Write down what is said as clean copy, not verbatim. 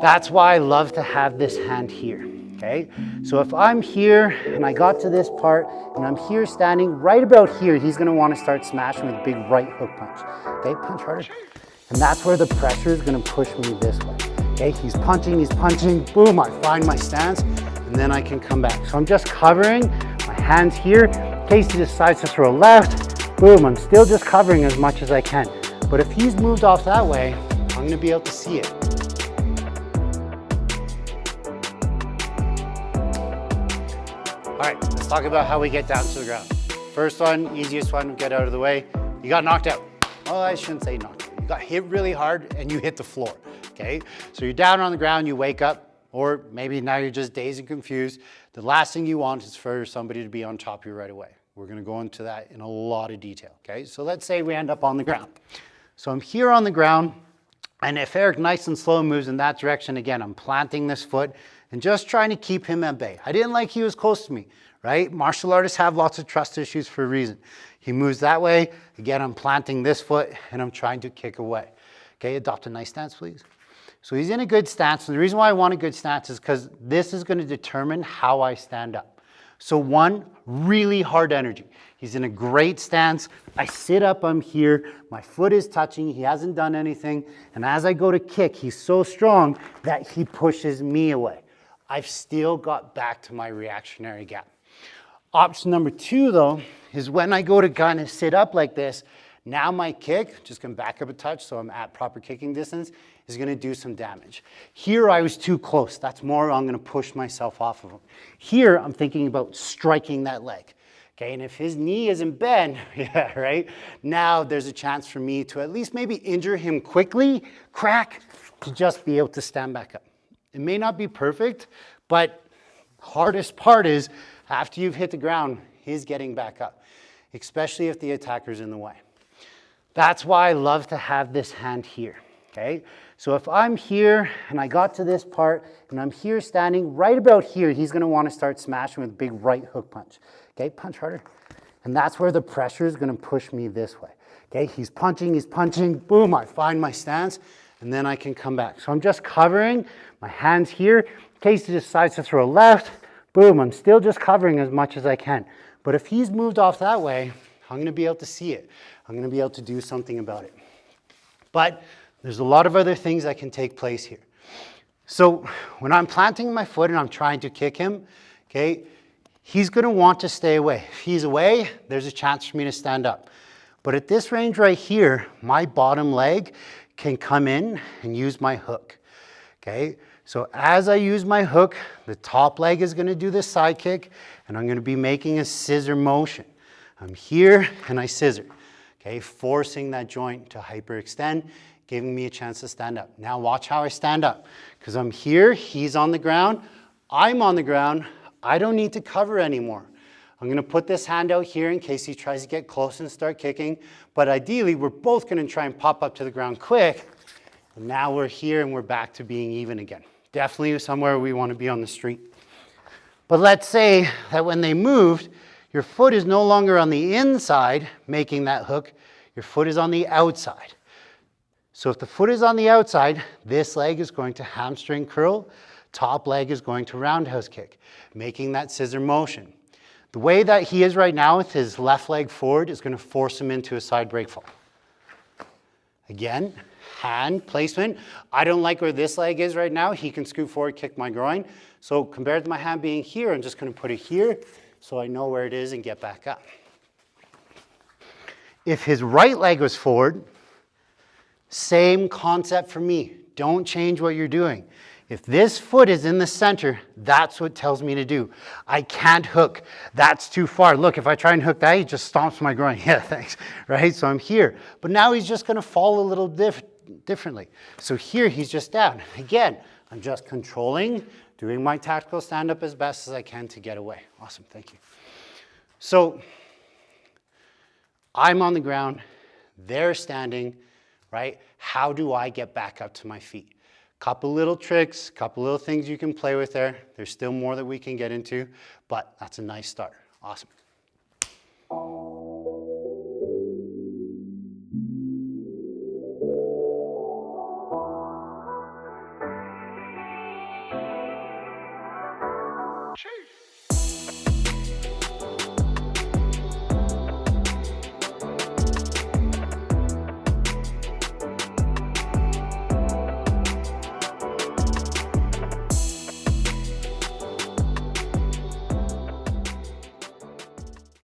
That's why I love to have this hand here, okay? So if I'm here and I got to this part and I'm here standing right about here, he's gonna wanna start smashing with a big right hook punch. Okay, punch harder. And that's where the pressure is gonna push me this way. Okay, he's punching, boom, I find my stance, and then I can come back. So I'm just covering my hands here. In case he decides to throw left, boom, I'm still just covering as much as I can. But if he's moved off that way, I'm gonna be able to see it. All right, let's talk about how we get down to the ground. First one, easiest one, get out of the way. You got knocked out. Well, I shouldn't say knocked out. You got hit really hard and you hit the floor, okay? So you're down on the ground, you wake up, or maybe now you're just dazed and confused. The last thing you want is for somebody to be on top of you right away. We're gonna go into that in a lot of detail, okay? So let's say we end up on the ground. So I'm here on the ground, and if Eric nice and slow moves in that direction, again, I'm planting this foot and just trying to keep him at bay. I didn't like he was close to me, right? Martial artists have lots of trust issues for a reason. He moves that way. Again, I'm planting this foot and I'm trying to kick away. Okay, adopt a nice stance, please. So he's in a good stance. And the reason why I want a good stance is because this is going to determine how I stand up. So one, really hard energy. He's in a great stance. I sit up, I'm here. My foot is touching. He hasn't done anything. And as I go to kick, he's so strong that he pushes me away. I've still got back to my reactionary gap. Option number two, though, is when I go to kind of sit up like this, now my kick, just gonna back up a touch so I'm at proper kicking distance, is gonna do some damage. Here I was too close. That's more I'm gonna push myself off of him. Here I'm thinking about striking that leg. Okay, and if his knee isn't bent, yeah, right? Now there's a chance for me to at least maybe injure him quickly, crack, to just be able to stand back up. It may not be perfect, but hardest part is after you've hit the ground, he's getting back up, especially if the attacker's in the way. That's why I love to have this hand here, okay? So if I'm here and I got to this part and I'm here standing right about here, he's gonna wanna start smashing with a big right hook punch. Okay, punch harder. And that's where the pressure is gonna push me this way. Okay, he's punching, boom, I find my stance, and then I can come back. So I'm just covering my hands here. In case he decides to throw left, boom, I'm still just covering as much as I can. But if he's moved off that way, I'm gonna be able to see it. I'm gonna be able to do something about it. But there's a lot of other things that can take place here. So when I'm planting my foot and I'm trying to kick him, okay, he's gonna want to stay away. If he's away, there's a chance for me to stand up. But at this range right here, my bottom leg can come in and use my hook, okay? So as I use my hook, the top leg is gonna do the side kick, and I'm gonna be making a scissor motion. I'm here and I scissor, okay? Forcing that joint to hyperextend, giving me a chance to stand up. Now watch how I stand up, because I'm here, he's on the ground, I'm on the ground, I don't need to cover anymore. I'm gonna put this hand out here in case he tries to get close and start kicking, but ideally we're both gonna try and pop up to the ground quick, and now we're here and we're back to being even again. Definitely somewhere we wanna be on the street. But let's say that when they moved, your foot is no longer on the inside making that hook, your foot is on the outside. So if the foot is on the outside, this leg is going to hamstring curl, top leg is going to roundhouse kick, making that scissor motion. The way that he is right now with his left leg forward is going to force him into a side break fall. Again, hand placement. I don't like where this leg is right now. He can scoot forward, kick my groin. So compared to my hand being here, I'm just going to put it here so I know where it is and get back up. If his right leg was forward, same concept for me. Don't change what you're doing. If this foot is in the center, that's what tells me to do. I can't hook. That's too far. Look, if I try and hook that, he just stomps my groin. Yeah, thanks. Right? So I'm here. But now he's just going to fall a little differently. So here he's just down. Again, I'm just controlling, doing my tactical stand-up as best as I can to get away. Awesome. Thank you. So I'm on the ground. They're standing. Right? How do I get back up to my feet? Couple little tricks, couple little things you can play with there. There's still more that we can get into, but that's a nice start. Awesome.